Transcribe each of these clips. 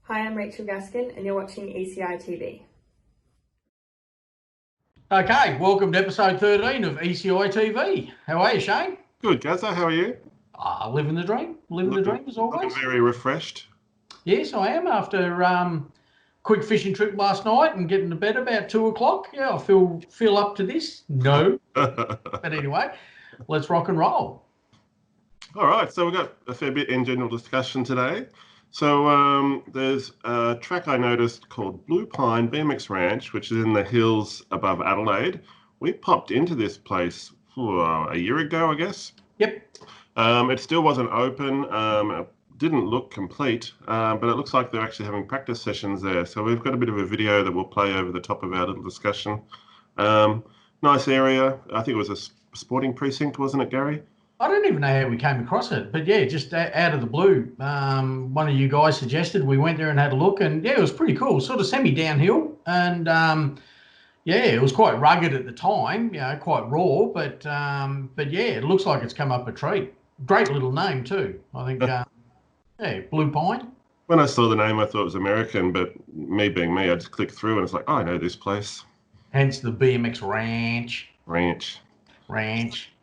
Hi, I'm Rachel Gaskin and you're watching ECITV. Okay, welcome to episode 13 of ECITV. How are you, Shane? Good, Gazza. How are you? Living the dream. Living the dream as always. Looking very refreshed. Yes, I am. After quick fishing trip last night and getting to bed about 2 o'clock. Yeah, I feel up to this. No. But anyway, let's rock and roll. All right, so we've got a fair bit in general discussion today. So there's a track I noticed called Blewpine BMX Ranch, which is in the hills above Adelaide. We popped into this place a year ago, I guess. Yep. It still wasn't open. It didn't look complete, but it looks like they're actually having practice sessions there. So we've got a bit of a video that we'll play over the top of our little discussion. Nice area. I think it was a sporting precinct, wasn't it, Gary? I don't even know how we came across it, but yeah, just out of the blue, one of you guys suggested we went there and had a look, and yeah, it was pretty cool, sort of semi-downhill, and yeah, it was quite rugged at the time, you know, quite raw, but yeah, it looks like it's come up a treat. Great little name too, I think. Yeah, Blewpine. When I saw the name, I thought it was American, but me being me, I just clicked through and it's like, oh, I know this place. Hence the BMX Ranch. Ranch.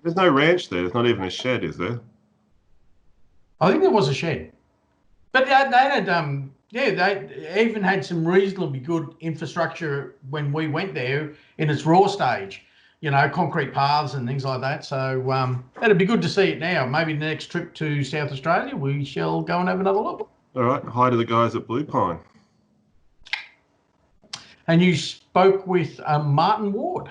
There's no ranch there. There's not even a shed, is there? I think there was a shed, but they had they even had some reasonably good infrastructure when we went there in its raw stage. You know, concrete paths and things like that. So it'd be good to see it now. Maybe the next trip to South Australia, we shall go and have another look. All right. Hi to the guys at Blewpine. And you spoke with Martin Ward.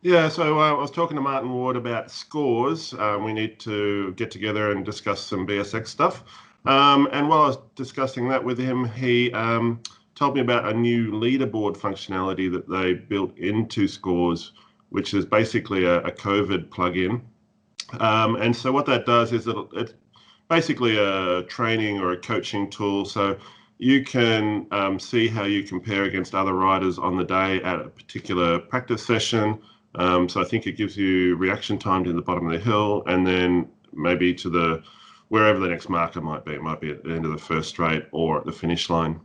Yeah, so I was talking to Martin Ward about Sqorz. We need to get together and discuss some BSX stuff. And while I was discussing that with him, he told me about a new leaderboard functionality that they built into Sqorz, which is basically a COVID plugin. And so what that does is it's basically a training or a coaching tool. So you can see how you compare against other riders on the day at a particular practice session. So I think it gives you reaction time to the bottom of the hill, and then maybe to wherever the next marker might be. It might be at the end of the first straight or at the finish line.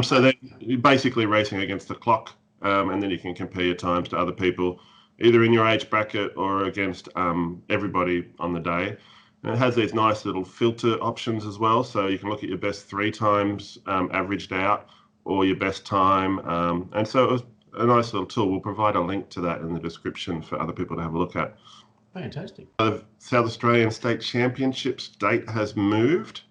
So then you're basically racing against the clock, and then you can compare your times to other people, either in your age bracket or against everybody on the day. And it has these nice little filter options as well. So you can look at your best 3 times averaged out, or your best time. And so it was a nice little tool. We'll provide a link to that in the description for other people to have a look at. Fantastic. The South Australian State Championships date has moved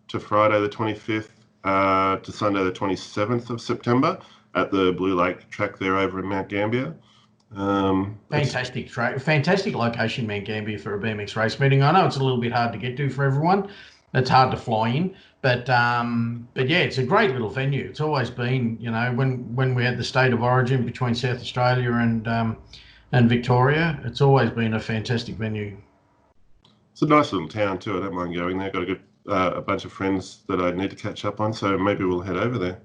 to Friday the 25th to Sunday the 27th of September at the Blue Lake track there over in Mount Gambier. Fantastic track, fantastic location, Mount Gambier, for a BMX race meeting. I know it's a little bit hard to get to for everyone. It's hard to fly in, but yeah, it's a great little venue. It's always been, you know, when we had the state of origin between South Australia and Victoria, it's always been a fantastic venue. It's a nice little town too. I don't mind going there. Got a bunch of friends that I need to catch up on, so maybe we'll head over there.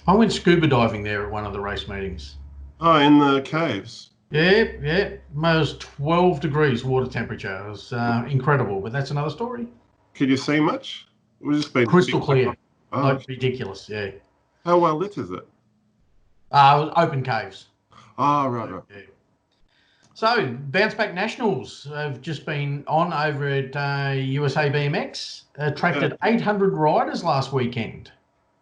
I went scuba diving there at one of the race meetings. Oh, in the caves? Yeah. It was 12 degrees water temperature. It was incredible, but that's another story. Could you see much? It was just been crystal clear. Oh, like ridiculous, yeah. How well lit is it? Open caves. Oh, right. Yeah. So, Bounce Back Nationals have just been on over at USABMX, attracted 800 riders last weekend.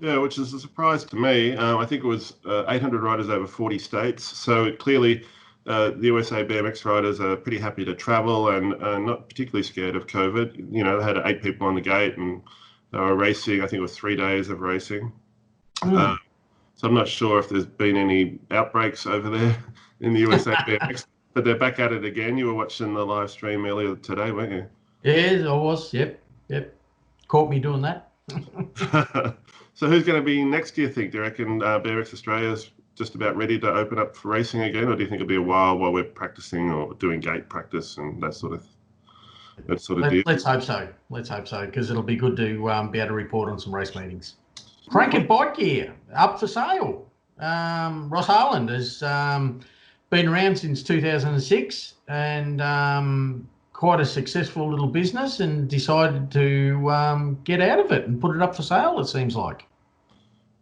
Yeah, which is a surprise to me. I think it was 800 riders over 40 states. So clearly the USABMX riders are pretty happy to travel and not particularly scared of COVID. You know, they had 8 people on the gate and they were racing. I think it was 3 days of racing. So I'm not sure if there's been any outbreaks over there in the USABMX, but they're back at it again. You were watching the live stream earlier today, weren't you? Yeah, I was. Yep. Caught me doing that. So who's going to be next, do you think? Do you reckon BMX Australia's just about ready to open up for racing again, or do you think it'll be a while we're practicing or doing gate practice and that sort of deal? Let's hope so. Because it'll be good to be able to report on some race meetings. Krankit Bike Gear up for sale. Ross Harland has been around since 2006 and quite a successful little business, and decided to get out of it and put it up for sale, it seems like.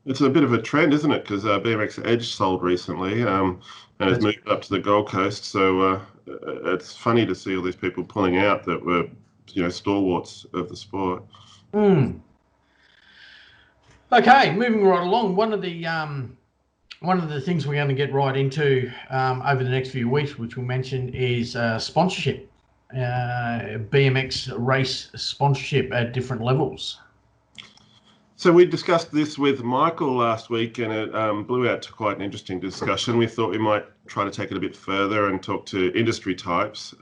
It's a bit of a trend, isn't it? Because BMXEdge sold recently and has moved up to the Gold Coast. So it's funny to see all these people pulling out that were, stalwarts of the sport. Mm. Okay, moving right along. One of the things we're going to get right into over the next few weeks, which we'll mention, is sponsorship, BMX race sponsorship at different levels. So we discussed this with Michael last week, and it blew out to quite an interesting discussion. We thought we might try to take it a bit further and talk to industry types.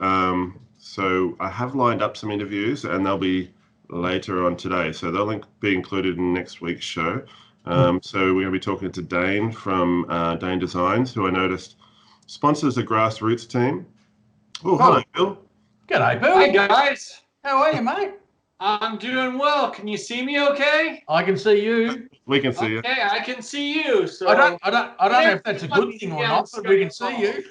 So I have lined up some interviews, and they'll be later on today. So they'll be included in next week's show. So we're going to be talking to Dane from Dane Designs, who I noticed sponsors a grassroots team. Oh, hello, Bill. G'day, Bill. Hi, guys. How are you, mate? I'm doing well. Can you see me okay? I can see you. We can see you. Okay, I can see you. So I don't know if that's a good thing or not, but we can see you.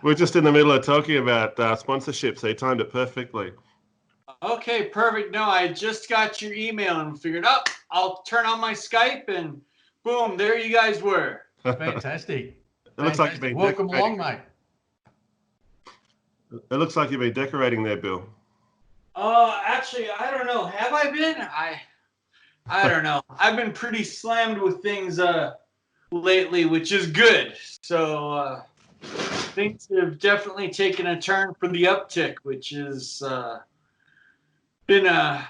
We're just in the middle of talking about sponsorship, so you timed it perfectly. Okay, perfect. No, I just got your email and figured, I'll turn on my Skype and boom, there you guys were. Fantastic. It looks like you've been welcome along, mate. It looks like you've been decorating there, Bill. Actually, I don't know. Have I been? I don't know. I've been pretty slammed with things lately, which is good. So things have definitely taken a turn for the uptick, which is been a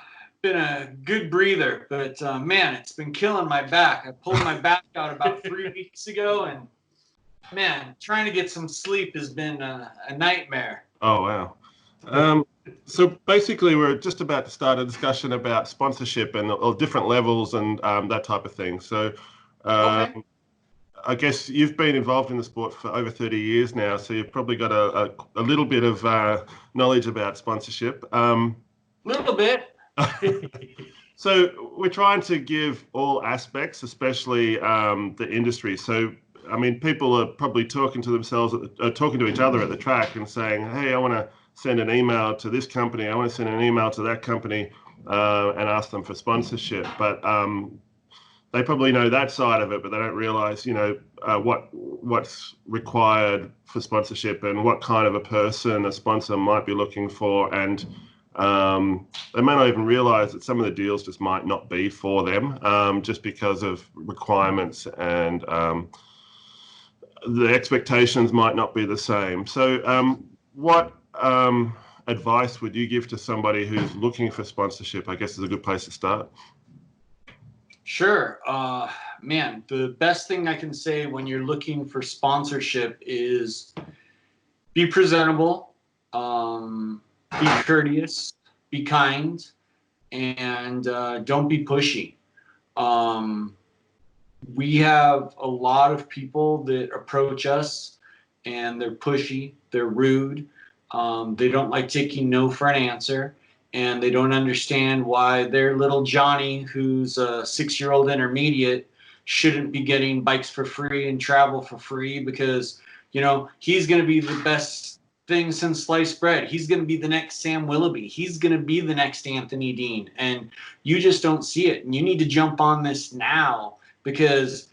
good breather. But man, it's been killing my back. I pulled my back out about 3 weeks ago, and man, trying to get some sleep has been a nightmare. Oh, wow. So basically, we're just about to start a discussion about sponsorship and different levels and that type of thing. So Okay. I guess you've been involved in the sport for over 30 years now, so you've probably got a little bit of knowledge about sponsorship. Little bit. So we're trying to give all aspects, especially the industry. So, I mean, people are probably talking to themselves, talking to each other at the track and saying, hey, I want to send an email to this company, I want to send an email to that company and ask them for sponsorship. But they probably know that side of it, but they don't realize, what's required for sponsorship and what kind of a person a sponsor might be looking for. And they may not even realize that some of the deals just might not be for them just because of requirements and the expectations might not be the same. So what advice would you give to somebody who's looking for sponsorship? I guess is a good place to start. Sure. Man, the best thing I can say when you're looking for sponsorship is be presentable, be courteous, be kind, and don't be pushy. We have a lot of people that approach us and they're pushy, they're rude, they don't like taking no for an answer, and they don't understand why their little Johnny, who's a 6-year-old intermediate, shouldn't be getting bikes for free and travel for free because, he's going to be the best thing since sliced bread. He's going to be the next Sam Willoughby. He's going to be the next Anthony Dean. And you just don't see it. And you need to jump on this now because,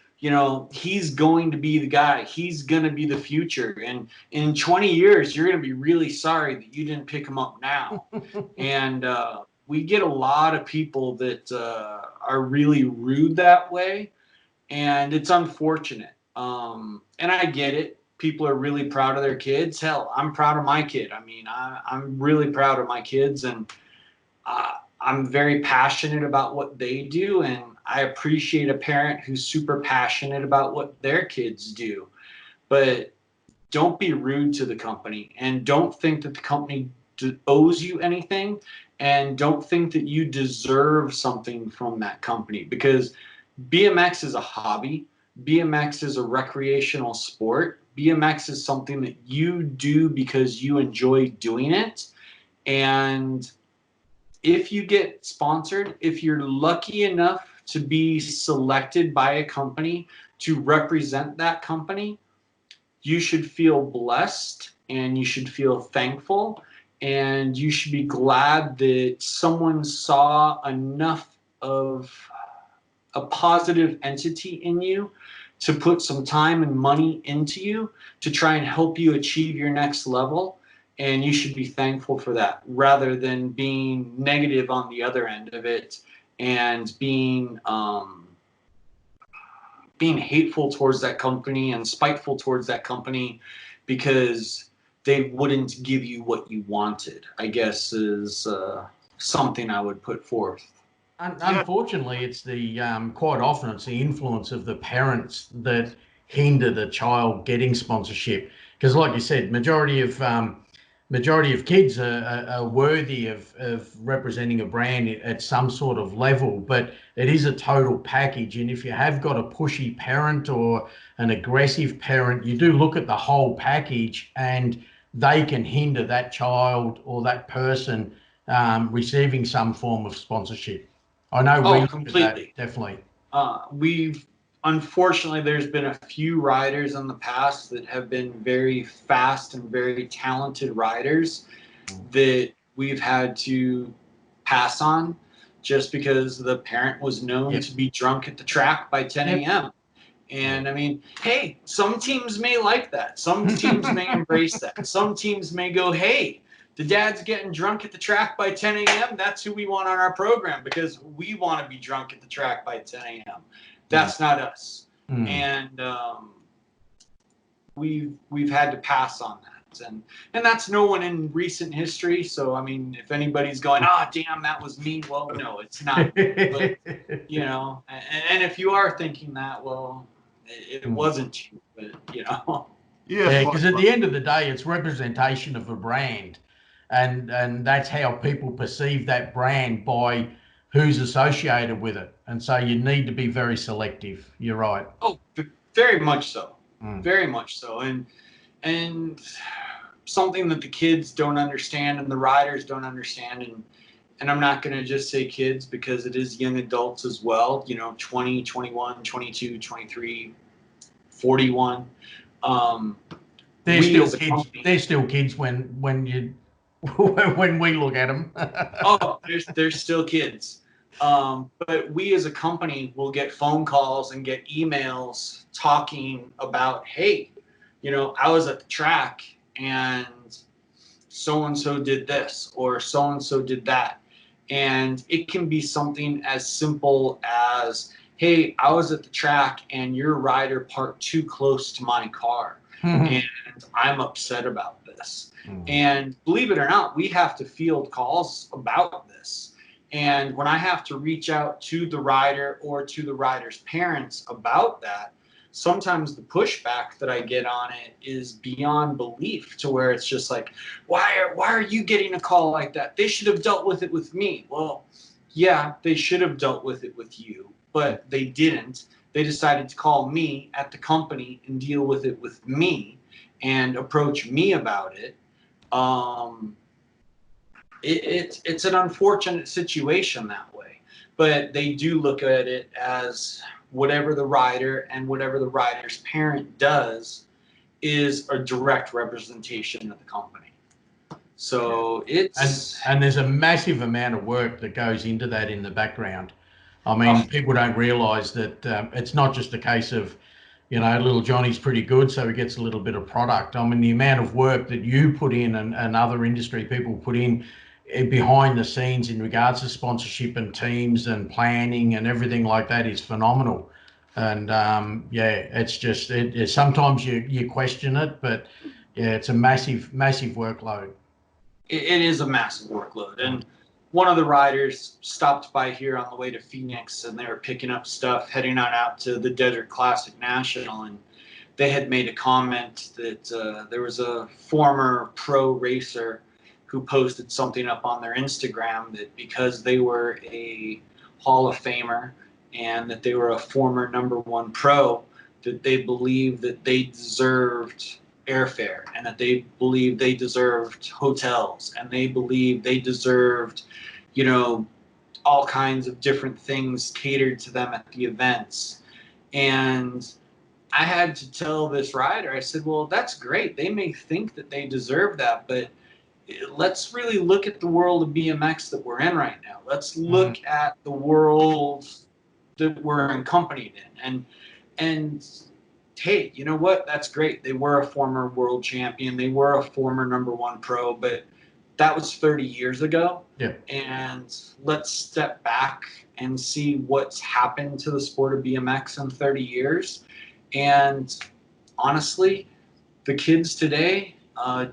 he's going to be the guy. He's going to be the future. And in 20 years, you're going to be really sorry that you didn't pick him up now. And we get a lot of people that are really rude that way. And it's unfortunate. And I get it. People are really proud of their kids. Hell, I'm proud of my kid. I mean, I'm really proud of my kids, and I'm very passionate about what they do, and I appreciate a parent who's super passionate about what their kids do. But don't be rude to the company, and don't think that the company owes you anything, and don't think that you deserve something from that company, because BMX is a hobby. BMX is a recreational sport. BMX is something that you do because you enjoy doing it. And if you get sponsored, if you're lucky enough to be selected by a company to represent that company, you should feel blessed and you should feel thankful and you should be glad that someone saw enough of a positive entity in you to put some time and money into you to try and help you achieve your next level. And you should be thankful for that rather than being negative on the other end of it and being hateful towards that company and spiteful towards that company because they wouldn't give you what you wanted, I guess is something I would put forth. Unfortunately, it's the quite often it's the influence of the parents that hinder the child getting sponsorship. Because, like you said, majority of kids are worthy of representing a brand at some sort of level, but it is a total package. And if you have got a pushy parent or an aggressive parent, you do look at the whole package, and they can hinder that child or that person receiving some form of sponsorship. I know we look completely. at that, definitely. Unfortunately, there's been a few riders in the past that have been very fast and very talented riders that we've had to pass on just because the parent was known to be drunk at the track by 10 a.m. And I mean, hey, some teams may like that. Some teams may embrace that. Some teams may go, hey, the dad's getting drunk at the track by 10 a.m. That's who we want on our program because we want to be drunk at the track by 10 a.m. That's not us. And we've had to pass on that. And that's no one in recent history. So, I mean, if anybody's going, damn, that was me. Well, no, it's not. But, you know, and if you are thinking that, well, it wasn't you, but, you know. Yeah, because at the end of the day, it's representation of a brand. And that's how people perceive that brand by who's associated with it. And so you need to be very selective. You're right. Oh, very much so. Very much so. And something that the kids don't understand and the riders don't understand. And I'm not going to just say kids because it is young adults as well, you know, 20, 21, 22, 23, 41. They're still kids. They're still kids when you when we look at them. They're still kids. But we as a company will get phone calls and get emails talking about, hey, you know, I was at the track and so-and-so did this or so-and-so did that. And it can be something as simple as, hey, I was at the track and your rider parked too close to my car. And I'm upset about this. And believe it or not, we have to field calls about this. And when I have to reach out to the rider or to the rider's parents about that, sometimes the pushback that I get on it is beyond belief to where it's just like, why are you getting a call like that? They should have dealt with it with me. Well, yeah, they should have dealt with it with you, but they didn't. They decided to call me at the company and deal with it with me and approach me about it. It's an unfortunate situation that way, but they do look at it as whatever the rider and whatever the rider's parent does is a direct representation of the company. So it's... And there's a massive amount of work that goes into that in the background. I mean, people don't realise that it's not just a case of, you know, little Johnny's pretty good, so he gets a little bit of product. I mean, the amount of work that you put in and other industry people put in behind the scenes in regards to sponsorship and teams and planning and everything like that is phenomenal. And it's just sometimes you question it, but yeah, it's a massive workload. It is a massive workload. And one of the riders stopped by here on the way to Phoenix, and they were picking up stuff heading on out to the Desert Classic National, and they had made a comment that there was a former pro racer who posted something up on their Instagram that because they were a Hall of Famer and that they were a former #1 pro, that they believed that they deserved airfare and that they believed they deserved hotels and they believed they deserved, you know, all kinds of different things catered to them at the events. And I had to tell this rider, I said, well, that's great. They may think that they deserve that, but let's really look at the world of BMX that we're in right now. Let's look at the world that we're accompanied in. And hey, you know what? That's great. They were a former world champion. They were a former #1 pro, but that was 30 years ago. Yeah. And let's step back and see what's happened to the sport of BMX in 30 years. And honestly, the kids today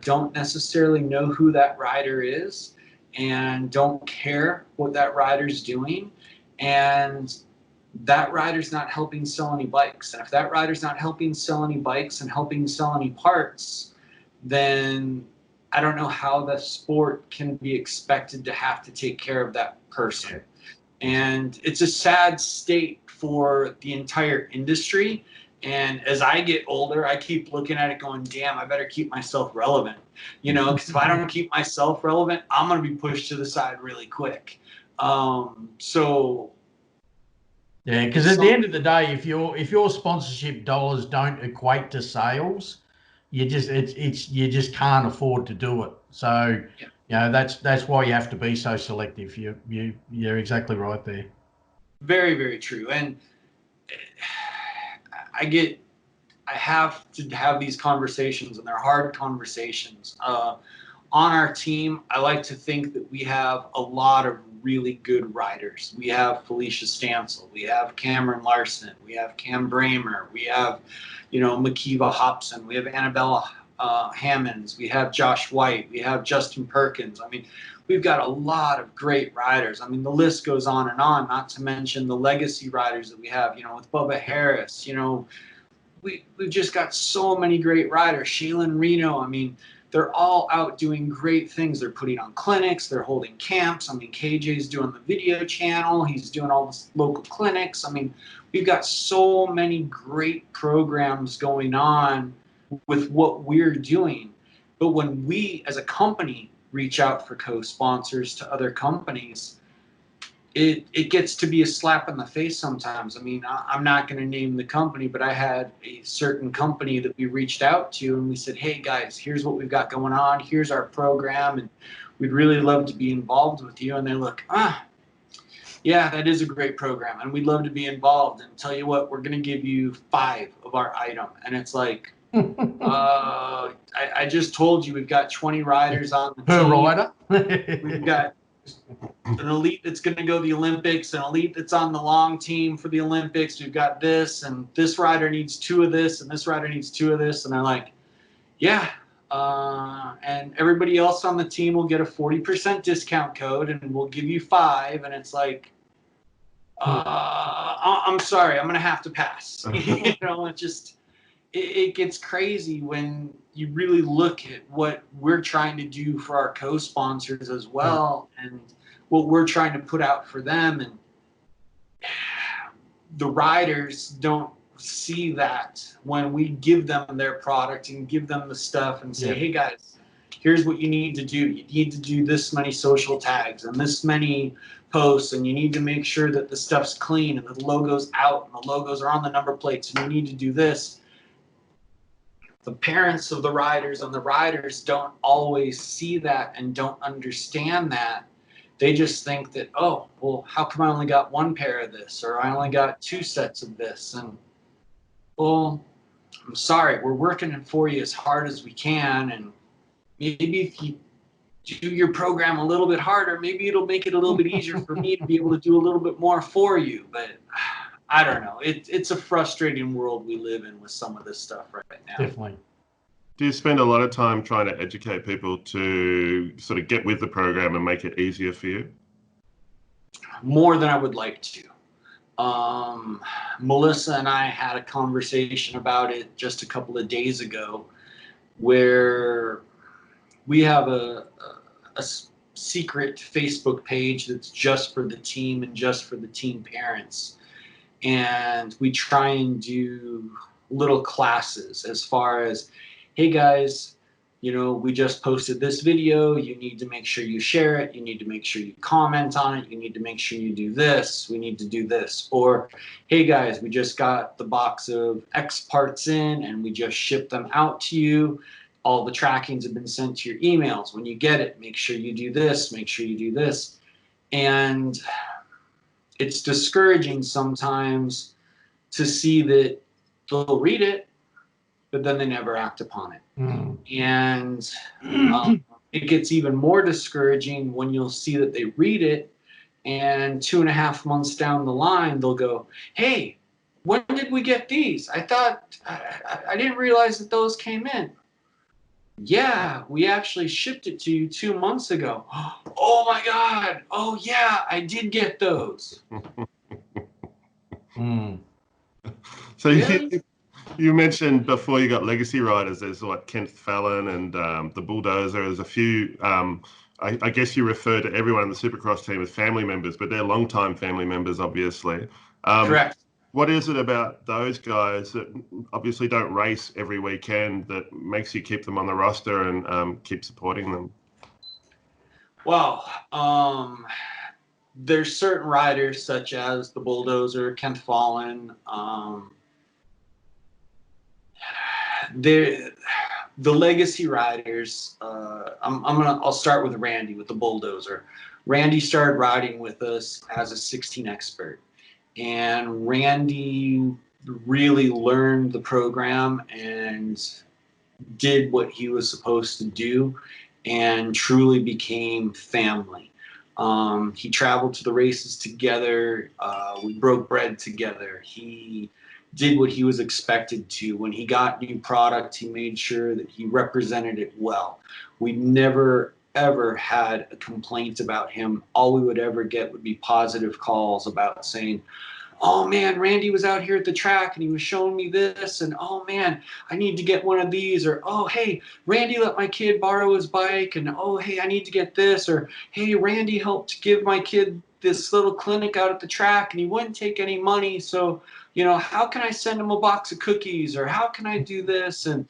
don't necessarily know who that rider is and don't care what that rider's doing. And that rider's not helping sell any bikes. And if that rider's not helping sell any bikes and helping sell any parts, then I don't know how the sport can be expected to have to take care of that person. And it's a sad state for the entire industry. And as I get older, I keep looking at it going, damn, I better keep myself relevant. You know, because if I don't keep myself relevant, I'm going to be pushed to the side really quick. So yeah, because at the end of the day, if your sponsorship dollars don't equate to sales, you just can't afford to do it. So you know, that's why you have to be so selective. You're exactly right there. Very, very true. And I have to have these conversations, and they're hard conversations. On our team, I like to think that we have a lot of really good riders. We have Felicia Stansel, we have Cameron Larson, we have Cam Bramer, we have, you know, Makiva Hobson, we have Annabella Hammonds, we have Josh White, we have Justin Perkins. I mean, we've got a lot of great riders. I mean, the list goes on and on, not to mention the legacy riders that we have, you know, with Bubba Harris. You know, we've just got so many great riders. Shaylin Reno, I mean, they're all out doing great things. They're putting on clinics, they're holding camps. I mean, KJ's doing the video channel, he's doing all the local clinics. I mean, we've got so many great programs going on with what we're doing. But when we as a company reach out for co-sponsors to other companies, it gets to be a slap in the face sometimes. I mean, I'm not going to name the company, but I had a certain company that we reached out to and we said, hey guys, here's what we've got going on, here's our program, and we'd really love to be involved with you. And they look, yeah, that is a great program and we'd love to be involved, and tell you what, we're going to give you 5 of our item. And it's like, I just told you we've got 20 riders on the team. Per rider. We've got an elite that's going to go to the Olympics, an elite that's on the long team for the Olympics. We've got this, and this rider needs 2 of this, and this rider needs 2 of this. And they're like, yeah. And everybody else on the team will get a 40% discount code, and we'll give you 5. And it's like, I'm sorry, I'm going to have to pass. You know, it gets crazy when you really look at what we're trying to do for our co-sponsors as well, and what we're trying to put out for them. And the riders don't see that when we give them their product and give them the stuff and say, hey guys, here's what you need to do. You need to do this many social tags and this many posts, and you need to make sure that the stuff's clean and the logo's out and the logos are on the number plates, and you need to do this. The parents of the riders and the riders don't always see that and don't understand that. They just think that, oh, well, how come I only got 1 pair of this, or I only got 2 sets of this? And, well, I'm sorry, we're working for you as hard as we can, and maybe if you do your program a little bit harder, maybe it'll make it a little bit easier for me to be able to do a little bit more for you. But I don't know. It's a frustrating world we live in with some of this stuff right now. Definitely. Do you spend a lot of time trying to educate people to sort of get with the program and make it easier for you? More than I would like to. Melissa and I had a conversation about it just a couple of days ago, where we have a secret Facebook page that's just for the team and just for the team parents. And we try and do little classes as far as, hey guys, you know, we just posted this video. You need to make sure you share it. You need to make sure you comment on it. You need to make sure you do this. We need to do this. Or, hey guys, we just got the box of X parts in and we just shipped them out to you. All the trackings have been sent to your emails. When you get it, make sure you do this. Make sure you do this. And it's discouraging sometimes to see that they'll read it, but then they never act upon it. And it gets even more discouraging when you'll see that they read it, and 2.5 months down the line, they'll go, hey, when did we get these? I thought, I didn't realize that those came in. Yeah, we actually shipped it to you 2 months ago. Oh my God. Oh yeah, I did get those. So Really? you mentioned before you got legacy riders, there's what, Kent Fallon and the Bulldozer. There's a few, I guess you refer to everyone in the Supercross team as family members, but they're longtime family members, obviously. Correct. What is it about those guys that obviously don't race every weekend that makes you keep them on the roster and keep supporting them? Well, there's certain riders such as the Bulldozer, Kent Fallon. The legacy riders. I'll start with Randy with the Bulldozer. Randy started riding with us as a 16 expert. And Randy really learned the program and did what he was supposed to do and truly became family. He traveled to the races together. We broke bread together. He did what he was expected to. When he got new product, he made sure that he represented it well. We never ever had a complaint about him. All we would ever get would be positive calls about saying, oh man, Randy was out here at the track and he was showing me this, and oh man, I need to get one of these, or oh hey, Randy let my kid borrow his bike, and oh hey, I need to get this, or hey, Randy helped give my kid this little clinic out at the track and he wouldn't take any money, so you know, how can I send him a box of cookies, or how can I do this? And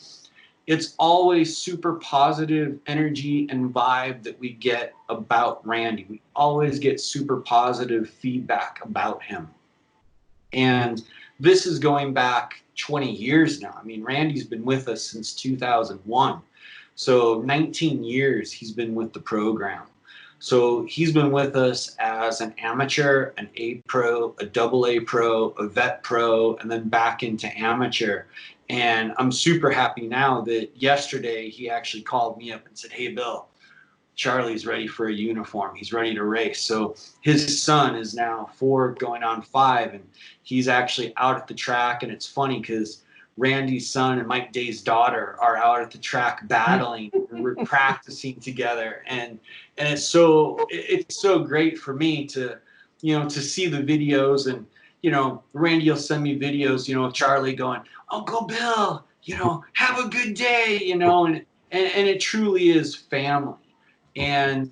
it's always super positive energy and vibe that we get about Randy. We always get super positive feedback about him. And this is going back 20 years now. I mean, Randy's been with us since 2001. So 19 years he's been with the program. So he's been with us as an amateur, an A pro, a double A pro, a vet pro, and then back into amateur. And I'm super happy now that yesterday he actually called me up and said, hey, Bill, Charlie's ready for a uniform. He's ready to race. So his son is now 4 going on 5, and he's actually out at the track. And it's funny because Randy's son and Mike Day's daughter are out at the track battling. We're practicing together, and it's so great for me to, you know, to see the videos. And you know, Randy will send me videos, you know, of Charlie going, Uncle Bill, you know, have a good day, you know, and it truly is family. And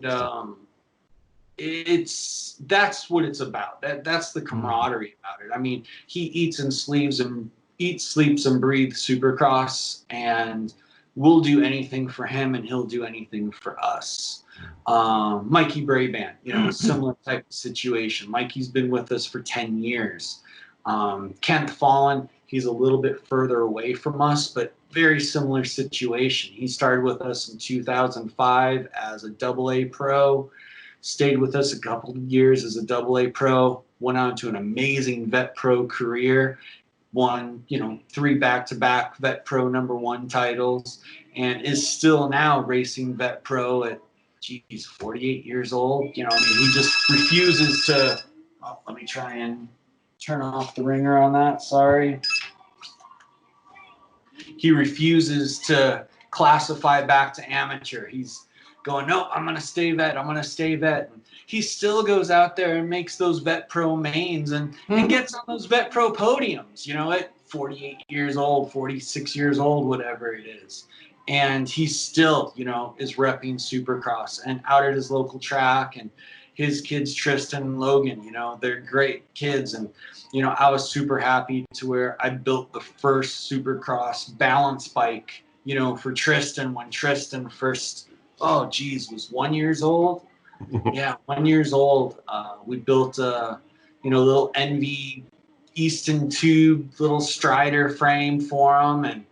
that's what it's about. That's the camaraderie about it. I mean, he eats, sleeps and breathes Supercross, and we'll do anything for him, and he'll do anything for us. Mikey Brabant, you know, similar type of situation. Mikey's been with us for 10 years. Kent Fallon, he's a little bit further away from us, but very similar situation. He started with us in 2005 as a double A pro, stayed with us a couple of years as a double A pro, went on to an amazing vet pro career, won, you know, 3 back-to-back vet pro #1 titles, and is still now racing vet pro at, geez, 48 years old. You know, I mean, he just refuses to, let me try and turn off the ringer on that, sorry. He refuses to classify back to amateur. He's going, no, I'm going to stay vet. I'm going to stay vet. And he still goes out there and makes those vet pro mains and gets on those vet pro podiums, you know, at 48 years old, 46 years old, whatever it is. And he still, you know, is repping Supercross and out at his local track. And his kids, Tristan and Logan, you know, they're great kids. And, you know, I was super happy to where I built the first Supercross balance bike, you know, for Tristan when Tristan first, was 1 year old. Yeah, 1 year old. We built a, you know, little Envy Easton tube, little Strider frame for them. And,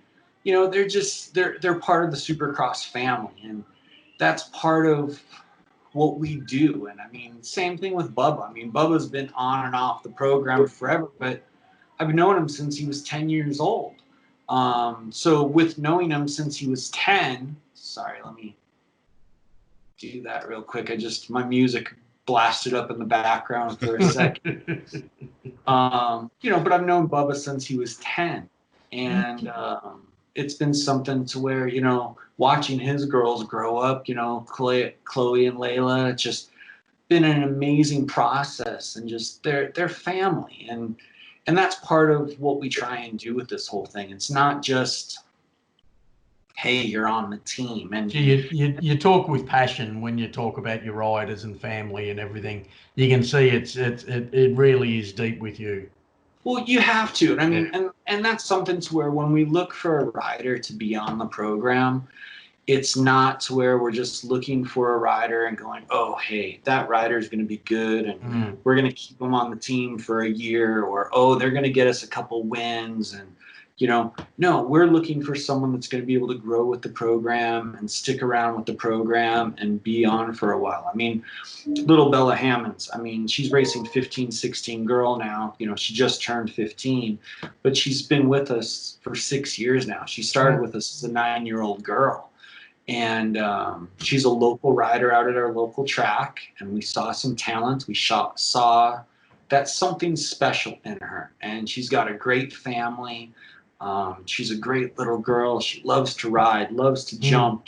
you know, they're part of the Supercross family. And that's part of what we do. And I mean, same thing with Bubba. I mean, Bubba's been on and off the program forever, but I've known him since he was 10 years old. So with knowing him since he was 10, sorry, let me do that real quick. My music blasted up in the background for a second. But I've known Bubba since he was 10. And it's been something to where, watching his girls grow up, Chloe and Layla, it's just been an amazing process, and just their family. And that's part of what we try and do with this whole thing. It's not just, hey, you're on the team. And you talk with passion when you talk about your riders and family and everything. You can see it really is deep with you. Well, you have to. And I mean, and that's something to where when we look for a rider to be on the program, it's not to where we're just looking for a rider and going, oh, hey, that rider is going to be good, and we're going to keep them on the team for a year, or, oh, they're going to get us a couple wins. And, no, we're looking for someone that's going to be able to grow with the program and stick around with the program and be on for a while. I mean, little Bella Hammonds, I mean, she's racing 15, 16 girl now. She just turned 15, but she's been with us for 6 years now. She started with us as a 9-year-old girl. And she's a local rider out at our local track, and we saw some talent. We saw that something special in her, and she's got a great family. She's a great little girl. She loves to ride, loves to jump.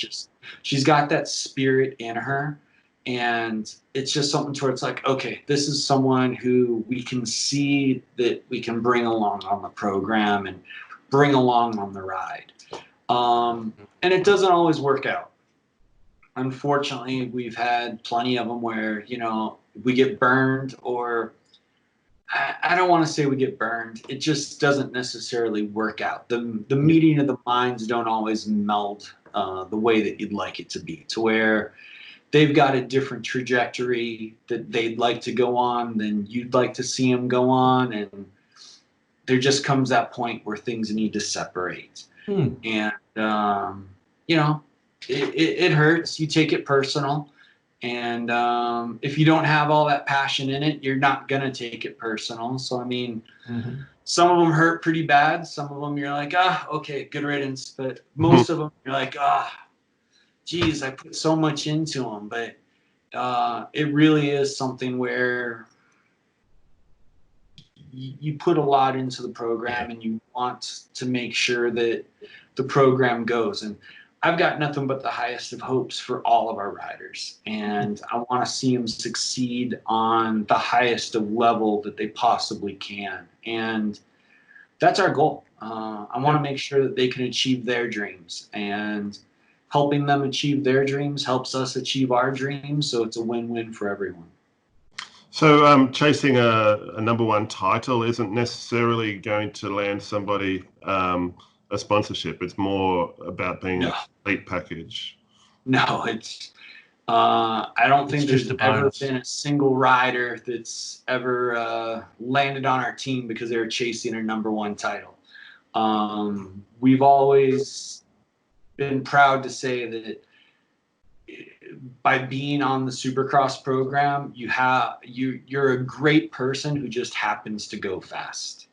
She's got that spirit in her, and it's just something to where it's like, okay, this is someone who we can see that we can bring along on the program and bring along on the ride. And it doesn't always work out. Unfortunately, we've had plenty of them where, we get burned, or I don't want to say we get burned. It just doesn't necessarily work out. The meeting of the minds don't always meld the way that you'd like it to be, to where they've got a different trajectory that they'd like to go on than you'd like to see them go on. And there just comes that point where things need to separate. And, it hurts. You take it personal. And if you don't have all that passion in it, you're not going to take it personal. So, I mean, some of them hurt pretty bad. Some of them you're like, okay, good riddance. But most of them you're like, geez, I put so much into them. But it really is something where you put a lot into the program, and you want to make sure that the program goes. And I've got nothing but the highest of hopes for all of our riders, and I want to see them succeed on the highest of level that they possibly can. And that's our goal. I want to make sure that they can achieve their dreams, and helping them achieve their dreams helps us achieve our dreams. So it's a win-win for everyone. So chasing a #1 title isn't necessarily going to land somebody a sponsorship. It's more about being a complete package. No, it's I don't think there's ever been a single rider that's ever landed on our team because they were chasing a #1 title. We've always been proud to say that by being on the Supercross program, you're a great person who just happens to go fast.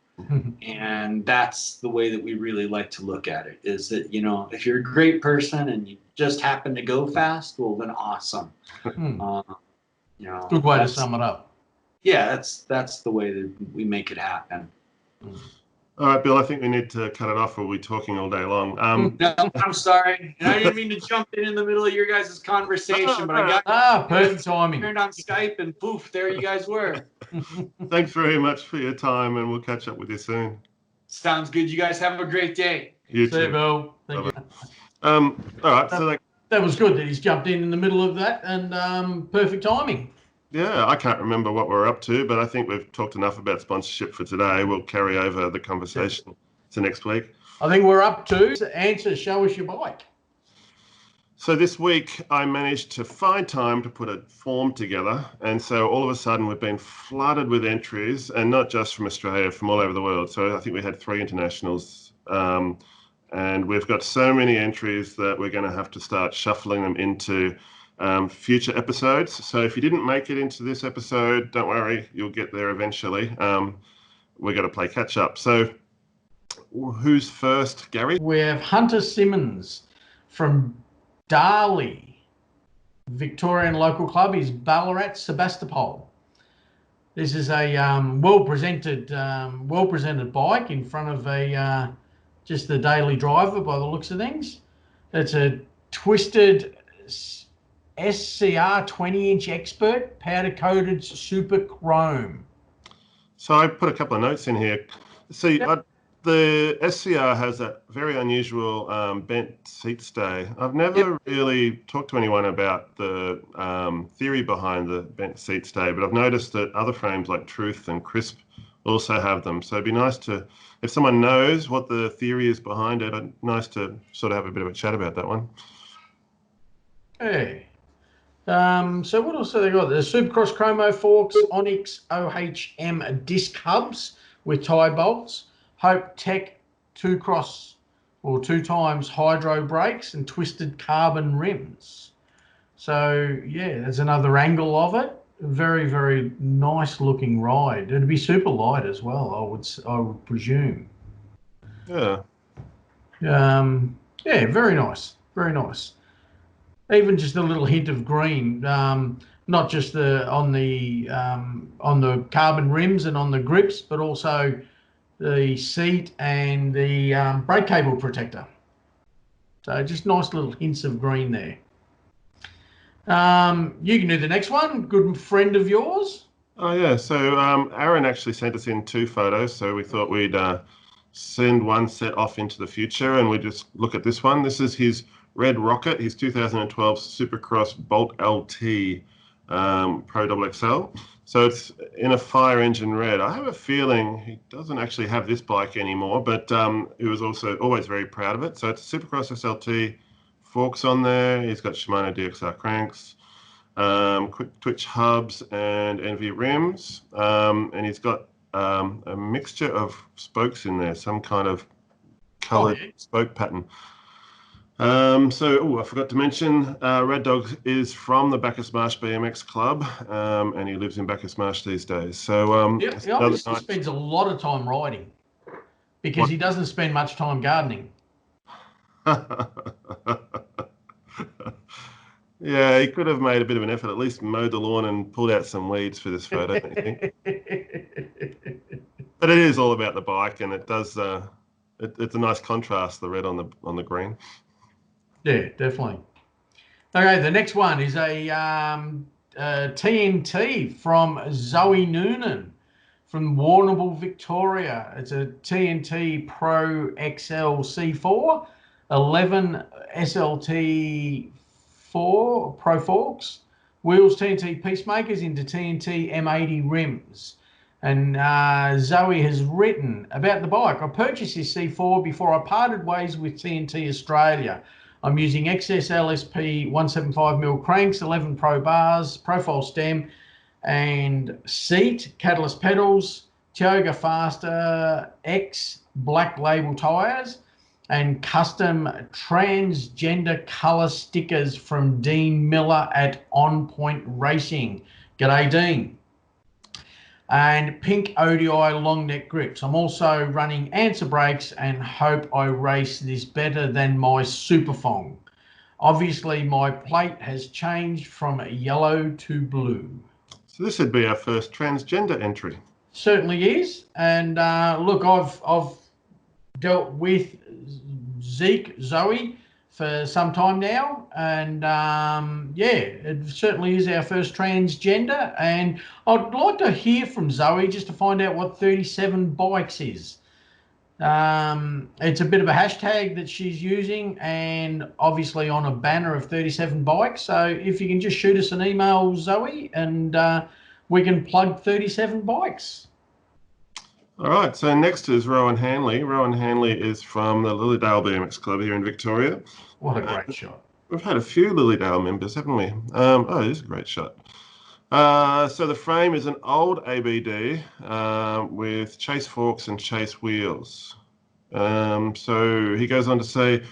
And that's the way that we really like to look at it, is that, if you're a great person and you just happen to go fast, well, then awesome. Good way to sum it up. Yeah, that's the way that we make it happen. All right, Bill, I think we need to cut it off, or we'll be talking all day long. No, I'm sorry. And I didn't mean to jump in the middle of your guys' conversation, but I got perfect timing. Turned on Skype, and poof, there you guys were. Thanks very much for your time, and we'll catch up with you soon. Sounds good. You guys have a great day. You See you, too. Bill. Thank you. All right, so that was good that he's jumped in the middle of that, and perfect timing. Yeah, I can't remember what we're up to, but I think we've talked enough about sponsorship for today. We'll carry over the conversation to next week. I think we're up to answer, show us your bike. So this week I managed to find time to put a form together, and so all of a sudden we've been flooded with entries, and not just from Australia, from all over the world. So I think we had 3 internationals, and we've got so many entries that we're going to have to start shuffling them into future episodes. So if you didn't make it into this episode, don't worry, you'll get there eventually. We're going to play catch up. So who's first, Gary? We have Hunter Simmons from Darley, Victorian local club. Is Ballarat Sebastopol. This is a well-presented bike in front of a just the daily driver by the looks of things. It's a twisted SCR 20-inch Expert powder-coated super chrome. So I put a couple of notes in here. See, the SCR has a very unusual bent seat stay. I've never really talked to anyone about the theory behind the bent seat stay, but I've noticed that other frames like Truth and Crisp also have them. So it'd be nice to, if someone knows what the theory is behind it, nice to sort of have a bit of a chat about that one. Hey. So what else have they got? The Supercross Chromo forks, Onyx OHM disc hubs with tie bolts, Hope Tech 2x hydro brakes and twisted carbon rims. So yeah, there's another angle of it. Very, very nice looking ride. It'd be super light as well, I would presume. Yeah. Yeah, very nice. Very nice. Even just a little hint of green, not just on the carbon rims and on the grips, but also the seat and the brake cable protector. So just nice little hints of green there. You can do the next one. Good friend of yours. Oh yeah. So Aaron actually sent us in 2 photos, so we thought we'd send one set off into the future, and we just look at this one. This is his Red Rocket, his 2012 Supercross Bolt LT Pro XXL. So it's in a fire engine red. I have a feeling he doesn't actually have this bike anymore, but he was also always very proud of it. So it's a Supercross SLT, forks on there. He's got Shimano DXR cranks, quick twitch hubs and NV rims. And he's got a mixture of spokes in there, some kind of colored spoke pattern. I forgot to mention, Red Dog is from the Bacchus Marsh BMX Club, and he lives in Bacchus Marsh these days. So he obviously spends a lot of time riding because he doesn't spend much time gardening. Yeah, he could have made a bit of an effort, at least mowed the lawn and pulled out some weeds for this photo, don't you think? But it is all about the bike, and it does. It's a nice contrast, the red on the green. Yeah, definitely. Okay, the next one is a TNT from Zoe Noonan from Warrnambool, Victoria. It's a TNT Pro XL C4, 11 SLT 4 Pro forks, wheels TNT Peacemakers into TNT M80 rims. And Zoe has written about the bike. I purchased this C4 before I parted ways with TNT Australia. I'm using XS LSP 175mm cranks, 11 Pro bars, profile stem and seat, Catalyst pedals, Tioga Faster X black label tyres and custom transgender colour stickers from Dean Miller at On Point Racing. G'day, Dean. And pink ODI long neck grips. I'm also running answer brakes and hope I race this better than my Superfong. Obviously, my plate has changed from yellow to blue. So this would be our first transgender entry. Certainly is. And look, I've dealt with Zoe for some time now, and yeah, it certainly is our first transgender, and I'd like to hear from Zoe just to find out what 37 bikes is. It's a bit of a hashtag that she's using, and obviously on a banner of 37 bikes, so if you can just shoot us an email, Zoe, and we can plug 37 bikes. All right, so next is Rowan Hanley. Rowan Hanley is from the Lilydale BMX Club here in Victoria. What a great shot. We've had a few Lilydale members, haven't we? Oh, it is a great shot. So the frame is an old ABD with chase forks and chase wheels. So he goes on to say,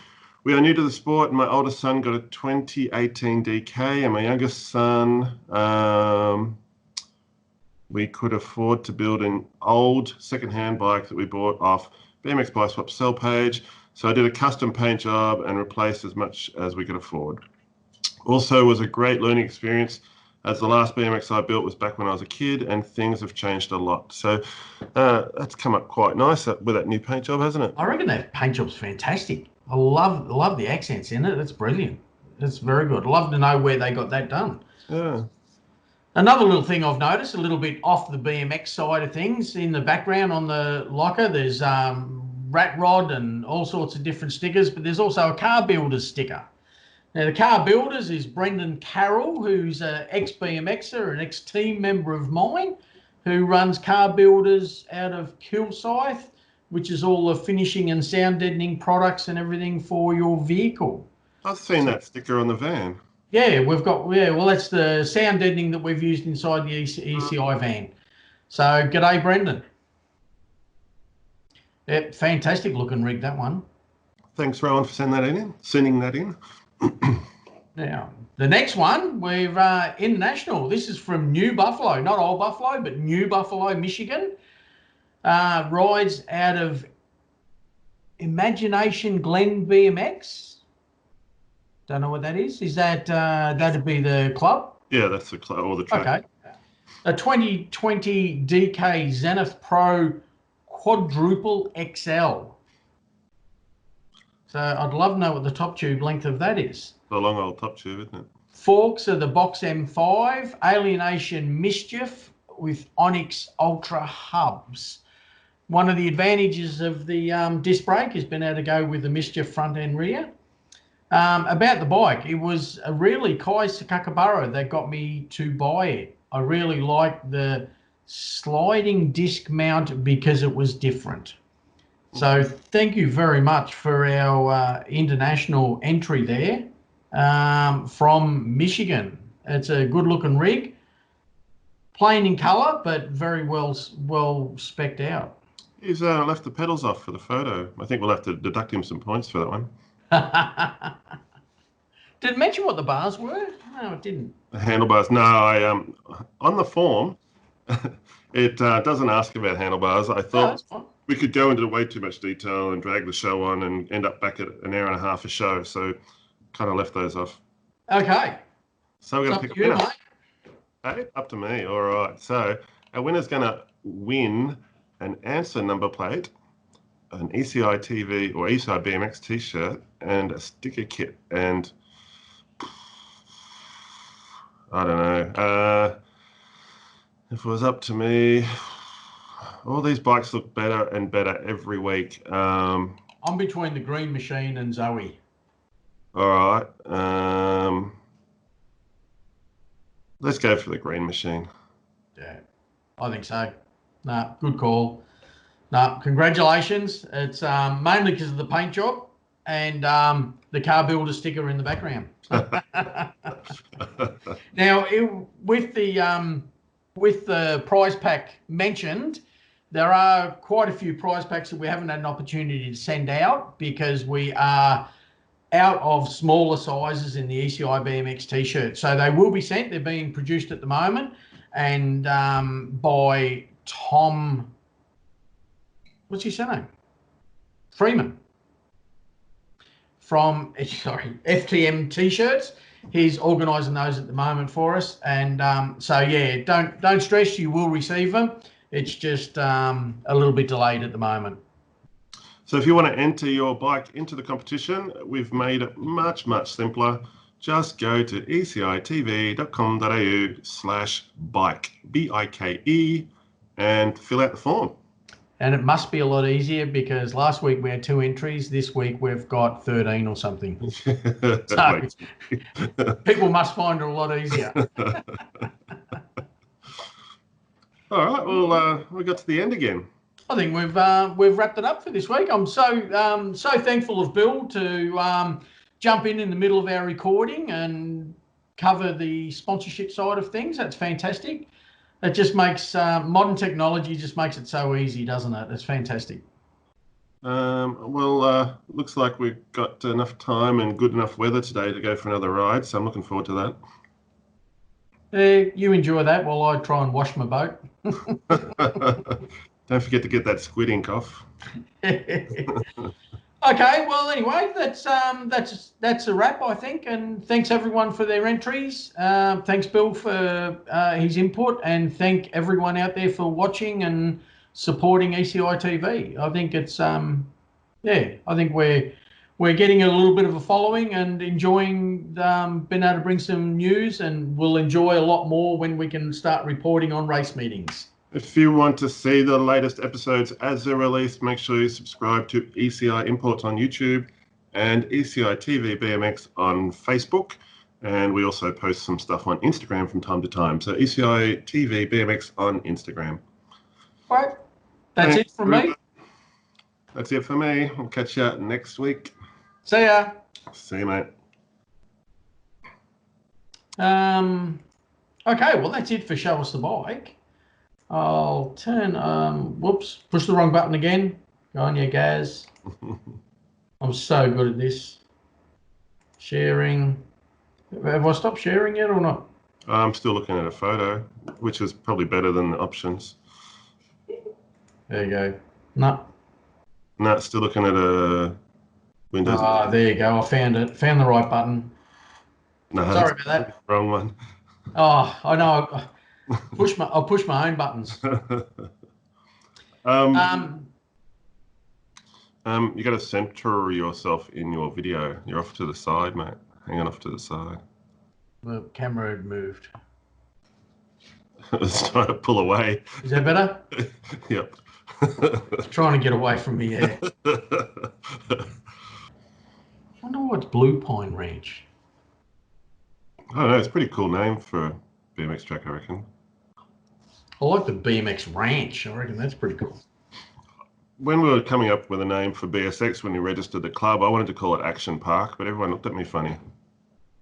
We are new to the sport, and my oldest son got a 2018 DK, and my youngest son, we could afford to build an old second-hand bike that we bought off BMX Buy Swap sell page. So I did a custom paint job and replaced as much as we could afford. Also was a great learning experience, as the last BMX I built was back when I was a kid, and things have changed a lot. So that's come up quite nice with that new paint job, hasn't it? I reckon that paint job's fantastic. I love the accents in it. It's brilliant. It's very good. I'd love to know where they got that done. Yeah. Another little thing I've noticed, a little bit off the BMX side of things, in the background on the locker, there's rat rod and all sorts of different stickers, but there's also a car builders sticker. Now, the car builders is Brendan Carroll, who's an ex-BMXer, an ex-team member of mine, who runs car builders out of Kilsyth, which is all the finishing and sound deadening products and everything for your vehicle. I've seen that sticker on the van. Yeah, we've got, well, that's the sound deadening that we've used inside the ECI van. So, g'day, Brendan. Yep, fantastic looking rig, that one. Thanks, Rowan, for sending that in. Now, the next one, we've international. This is from New Buffalo, not Old Buffalo, but New Buffalo, Michigan. Rides out of Imagination Glen BMX. Don't know what that is. Is that that'd be the club? Yeah, that's the club or the track. Okay. A 2020 DK Zenith Pro Quadruple XL. So I'd love to know what the top tube length of that is. The long old top tube, isn't it? Forks are the Box M5, Alienation Mischief with Onyx Ultra hubs. One of the advantages of the disc brake has been able to go with the Mischief front and rear. About the bike, it was really Kai Sakakabara that got me to buy it. I really liked the sliding disc mount because it was different. So thank you very much for our international entry there from Michigan. It's a good looking rig, plain in colour, but very well specced out. He's left the pedals off for the photo. I think we'll have to deduct him some points for that one. Did it mention what the bars were? No, it didn't. The handlebars. No, on the form, it doesn't ask about handlebars. I thought we could go into way too much detail and drag the show on and end up back at an hour and a half a show. So kind of left those off. Okay. So we're going to pick a winner. Hey, up to me. All right. So our winner's going to win an answer number plate, an ECITV or ECIBMX t-shirt, and a sticker kit. And I don't know. If it was up to me, all these bikes look better and better every week. I'm between the Green Machine and Zoe. All right. Let's go for the Green Machine. Yeah, I think so. No, good call. No, congratulations. It's mainly because of the paint job and the car builder sticker in the background. Now, with the prize pack mentioned, there are quite a few prize packs that we haven't had an opportunity to send out because we are out of smaller sizes in the ECIBMX t-shirt. So they will be sent. They're being produced at the moment, and by Tom, what's his surname? Freeman from FTM T-shirts. He's organising those at the moment for us, and so yeah, don't stress. You will receive them. It's just a little bit delayed at the moment. So if you want to enter your bike into the competition, we've made it much, much simpler. Just go to ecitv.com.au/bike, B-I-K-E, and fill out the form. And it must be a lot easier because last week we had 2 entries. This week we've got 13 or something. So people must find it a lot easier. All right. Well, we got to the end again. I think we've wrapped it up for this week. I'm so thankful of Bill to jump in the middle of our recording and cover the sponsorship side of things. That's fantastic. It just makes modern technology just makes it so easy, doesn't it? It's fantastic. Looks like we've got enough time and good enough weather today to go for another ride, so I'm looking forward to You enjoy that while I try and wash my boat. that. Don't forget to get that squid ink off. Okay, well, anyway, that's a wrap, I think, and thanks everyone for their entries. Thanks, Bill, for his input, and thank everyone out there for watching and supporting ECITV. I think it's I think we're getting a little bit of a following and enjoying being able to bring some news, and we'll enjoy a lot more when we can start reporting on race meetings. If you want to see the latest episodes as they're released, make sure you subscribe to ECI Imports on YouTube and ECI TV BMX on Facebook. And we also post some stuff on Instagram from time to time. So ECI TV BMX on Instagram. All right. That's it from me. That's it for me. I'll catch you next week. See ya. See you, mate. Okay, well, that's it for Show Us the Bike. I'll turn, whoops, push the wrong button again. Go on, you guys. I'm so good at this. Sharing. Have I stopped sharing yet or not? I'm still looking at a photo, which is probably better than the options. There you go. No. No, still looking at a Windows. Ah, there you go. I found it. Found the right button. No, Sorry about that. Wrong one. Oh, I know. I'll push my own buttons. You got to center yourself in your video. You're off to the side, mate. Hang on, off to the side. The camera had moved. It's trying to pull away. Is that better? Yep. It's trying to get away from me, yeah. I wonder what's Blewpine Ranch. I don't know. It's a pretty cool name for a BMX track, I reckon. I like the BMX Ranch. I reckon that's pretty cool. When we were coming up with a name for BSX, when we registered the club, I wanted to call it Action Park, but everyone looked at me funny.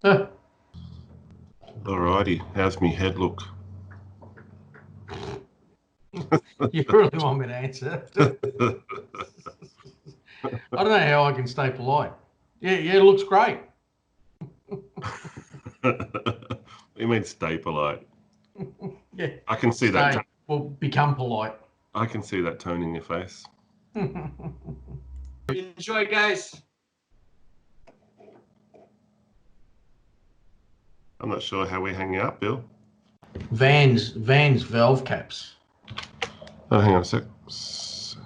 Huh. Alrighty, how's me head look? You really want me to answer? I don't know how I can stay polite. Yeah, it looks great. You mean stay polite? Yeah. I can see that. Well, become polite. I can see that tone in your face. Enjoy, guys. I'm not sure how we're hanging out, Bill. Van's valve caps. Oh, hang on a sec. Save.